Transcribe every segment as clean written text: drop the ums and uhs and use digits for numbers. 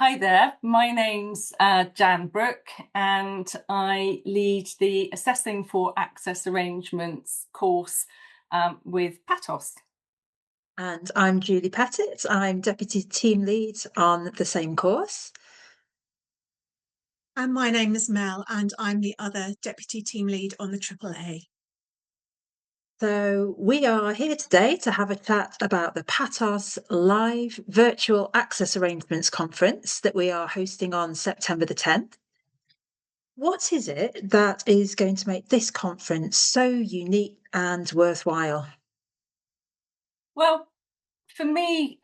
Hi there, my name's Jan Brooke and I lead the Assessing for Access Arrangements course with Patoss. And I'm Julie Pettit. I'm Deputy Team Lead on the same course. And my name is Mel, and I'm the other Deputy Team Lead on the AAA. So we are here today to have a chat about the Patoss Live Virtual Access Arrangements Conference that we are hosting on September the 10th. What is it that is going to make this conference so unique and worthwhile? Well, for me,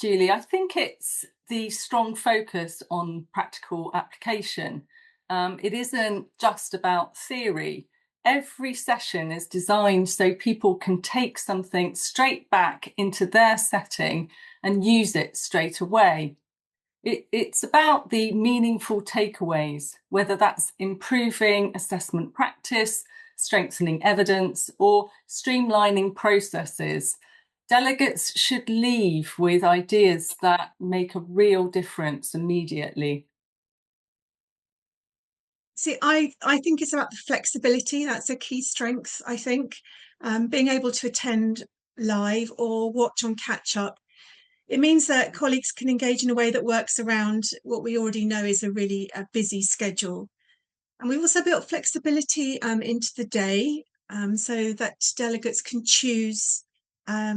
Julie, I think it's the strong focus on practical application. It isn't just about theory. Every session is designed so people can take something straight back into their setting and use it straight away. It's about the meaningful takeaways, whether that's improving assessment practice, strengthening evidence, or streamlining processes. Delegates should leave with ideas that make a real difference immediately. See, I think it's about the flexibility. That's a key strength, I think. Being able to attend live or watch on catch up. It means that colleagues can engage in a way that works around what we already know is a really busy schedule. And we also built flexibility into the day so that delegates can choose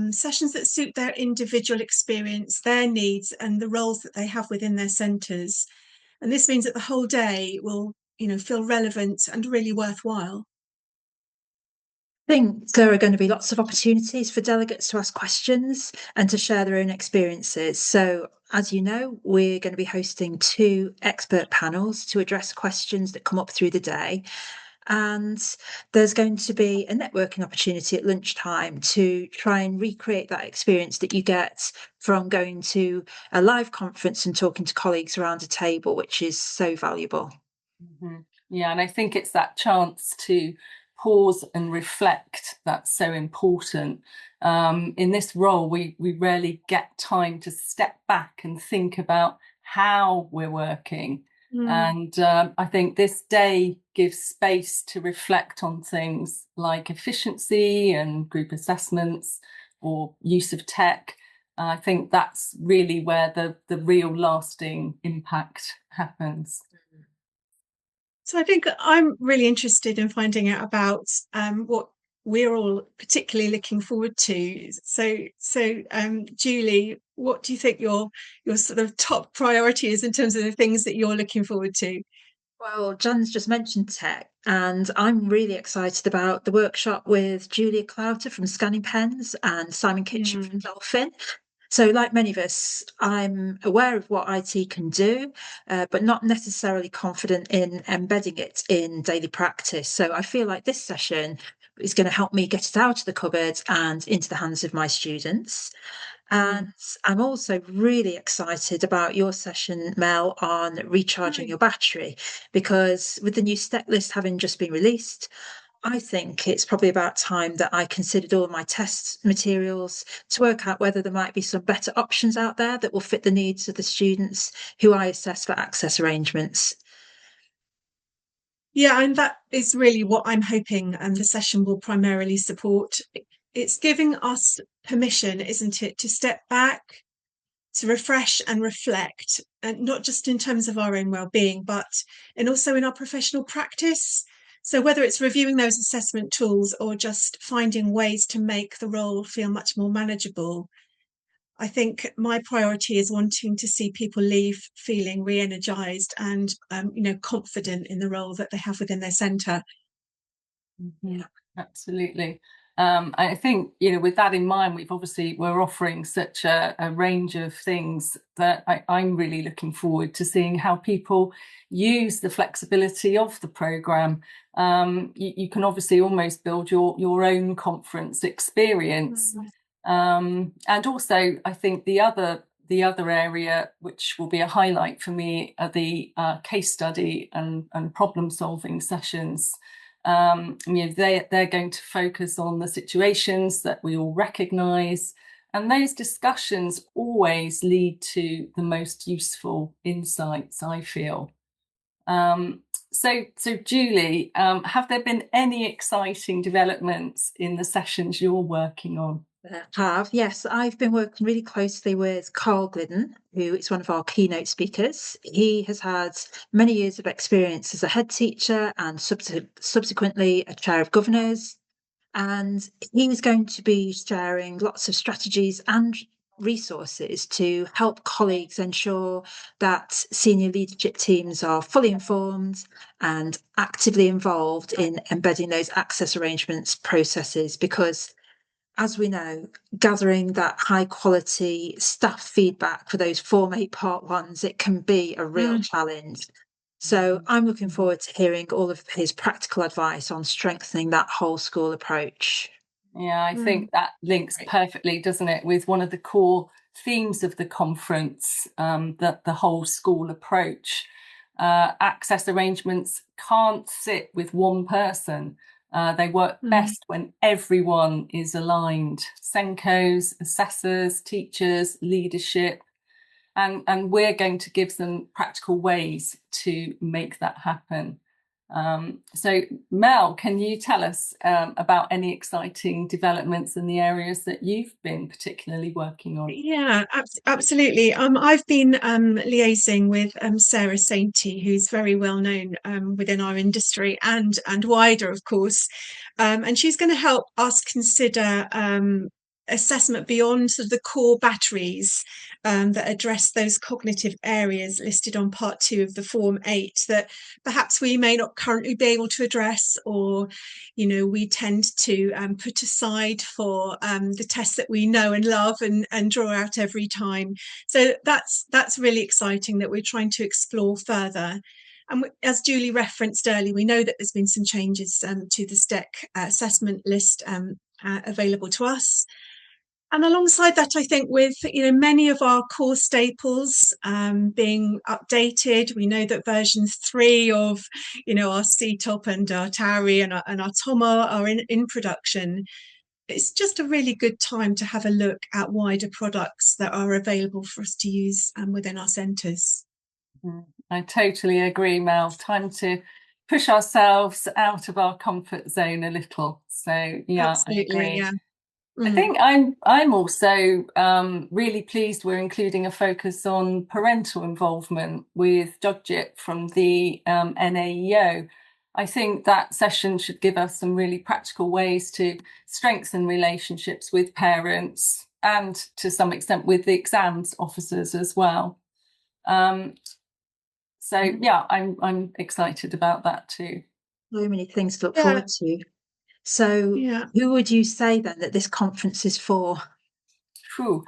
sessions that suit their individual experience, their needs, and the roles that they have within their centres. And this means that the whole day will, feel relevant and really worthwhile. I think there are going to be lots of opportunities for delegates to ask questions and to share their own experiences. So, as you know, we're going to be hosting two expert panels to address questions that come up through the day. And there's going to be a networking opportunity at lunchtime to try and recreate that experience that you get from going to a live conference and talking to colleagues around a table, which is so valuable. Mm-hmm. Yeah, and I think it's that chance to pause and reflect that's so important. In this role, we rarely get time to step back and think about how we're working. And I think this day gives space to reflect on things like efficiency and group assessments or use of tech. I think that's really where the real lasting impact happens. So I think I'm really interested in finding out about what we're all particularly looking forward to. So, Julie, what do you think your sort of top priority is in terms of the things that you're looking forward to? Well, Jan's just mentioned tech, and I'm really excited about the workshop with Julia Clouter from Scanning Pens and Simon Kitchen from Dolphin. So, like many of us, I'm aware of what IT can do, but not necessarily confident in embedding it in daily practice. So, I feel like this session is going to help me get it out of the cupboard and into the hands of my students. And I'm also really excited about your session, Mel, on recharging your battery, because with the new step list having just been released, I think it's probably about time that I considered all my test materials to work out whether there might be some better options out there that will fit the needs of the students who I assess for access arrangements. Yeah, and that is really what I'm hoping the session will primarily support. It's giving us permission, isn't it, to step back, to refresh and reflect, and not just in terms of our own well-being, but and also in our professional practice. So whether it's reviewing those assessment tools or just finding ways to make the role feel much more manageable, I think my priority is wanting to see people leave feeling re-energized and confident in the role that they have within their centre. Mm-hmm. Absolutely. I think, with that in mind, we're offering such a range of things that I'm really looking forward to seeing how people use the flexibility of the programme. You can obviously almost build your own conference experience. And also, I think the other area which will be a highlight for me are the case study and problem solving sessions. They're going to focus on the situations that we all recognise And those discussions always lead to the most useful insights, I feel. So Julie, have there been any exciting developments in the sessions you're working on? Yes, I've been working really closely with Carl Glidden, who is one of our keynote speakers. He has had many years of experience as a head teacher and subsequently a chair of governors. And he's going to be sharing lots of strategies and resources to help colleagues ensure that senior leadership teams are fully informed and actively involved in embedding those access arrangements processes, because as we know, gathering that high quality staff feedback for those Form 8 Part 1s, it can be a real challenge. So I'm looking forward to hearing all of his practical advice on strengthening that whole school approach. Yeah, I think that links perfectly, doesn't it, with one of the core themes of the conference, that the whole school approach. Access arrangements can't sit with one person. They work best when everyone is aligned. SENCOs, assessors, teachers, leadership, and we're going to give them practical ways to make that happen. So Mel, can you tell us about any exciting developments in the areas that you've been particularly working on? Yeah, absolutely. I've been liaising with Sarah Sainty, who's very well known within our industry and wider, of course. And she's going to help us consider assessment beyond sort of the core batteries that address those cognitive areas listed on part 2 of the Form 8 that perhaps we may not currently be able to address, or we tend to put aside for the tests that we know and love and draw out every time. So that's really exciting that we're trying to explore further. And as Julie referenced earlier, we know that there's been some changes to the STEC assessment list available to us. And alongside that, I think with many of our core staples being updated, we know that version 3 of our CTOP and our TARI and our TOMA are in production. It's just a really good time to have a look at wider products that are available for us to use within our centres. I totally agree, Mel. Time to push ourselves out of our comfort zone a little. So yeah, absolutely, I agree. yeah. I think I'm also really pleased we're including a focus on parental involvement with Jogjit from the NAEO. I think that session should give us some really practical ways to strengthen relationships with parents and to some extent with the exams officers as well. So yeah, I'm excited about that too. So many things to look forward to. So who would you say then that this conference is for? True.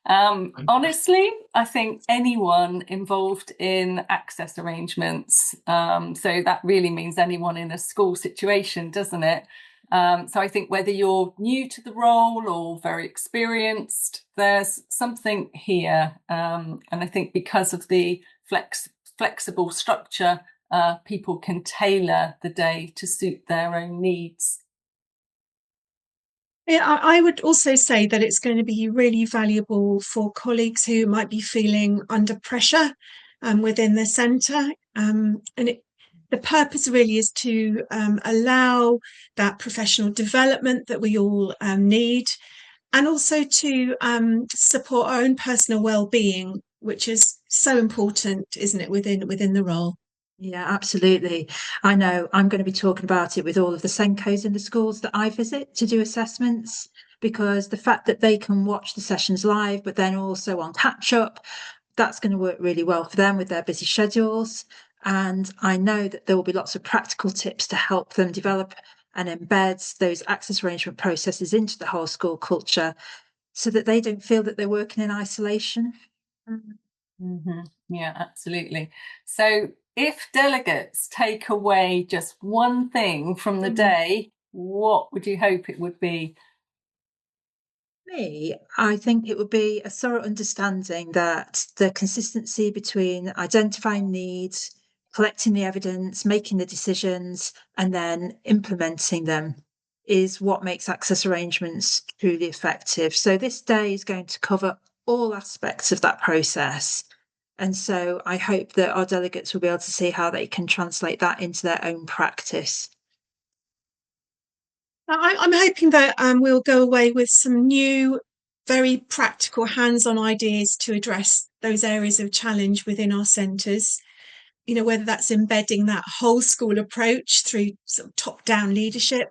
Honestly, I think anyone involved in access arrangements. So that really means anyone in a school situation, doesn't it? So I think whether you're new to the role or very experienced, there's something here. And I think because of the flexible structure, people can tailor the day to suit their own needs. Yeah, I would also say that it's going to be really valuable for colleagues who might be feeling under pressure within the centre. The purpose really is to allow that professional development that we all need, and also to support our own personal well-being, which is so important, isn't it, within the role? Yeah, absolutely. I know I'm going to be talking about it with all of the SENCOs in the schools that I visit to do assessments, because the fact that they can watch the sessions live, but then also on catch up, that's going to work really well for them with their busy schedules. And I know that there will be lots of practical tips to help them develop and embed those access arrangement processes into the whole school culture so that they don't feel that they're working in isolation. Yeah, absolutely. So if delegates take away just one thing from the day, what would you hope it would be? Me, I think it would be a thorough understanding that the consistency between identifying needs, collecting the evidence, making the decisions, and then implementing them is what makes access arrangements truly effective. So this day is going to cover all aspects of that process. And so I hope that our delegates will be able to see how they can translate that into their own practice. I'm hoping that we'll go away with some new, very practical, hands-on ideas to address those areas of challenge within our centres. You know, whether that's embedding that whole school approach through sort of top-down leadership,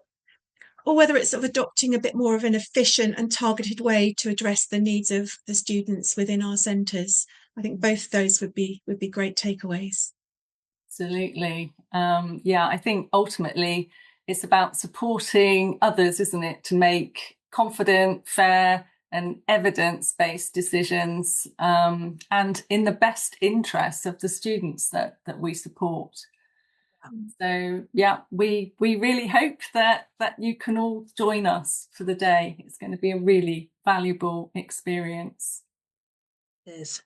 or whether it's sort of adopting a bit more of an efficient and targeted way to address the needs of the students within our centres. I think both of those would be great takeaways. Absolutely. Yeah, I think ultimately it's about supporting others, isn't it, to make confident, fair and evidence-based decisions, and in the best interests of the students that we support. So yeah, we really hope that you can all join us for the day. It's going to be a really valuable experience. It is.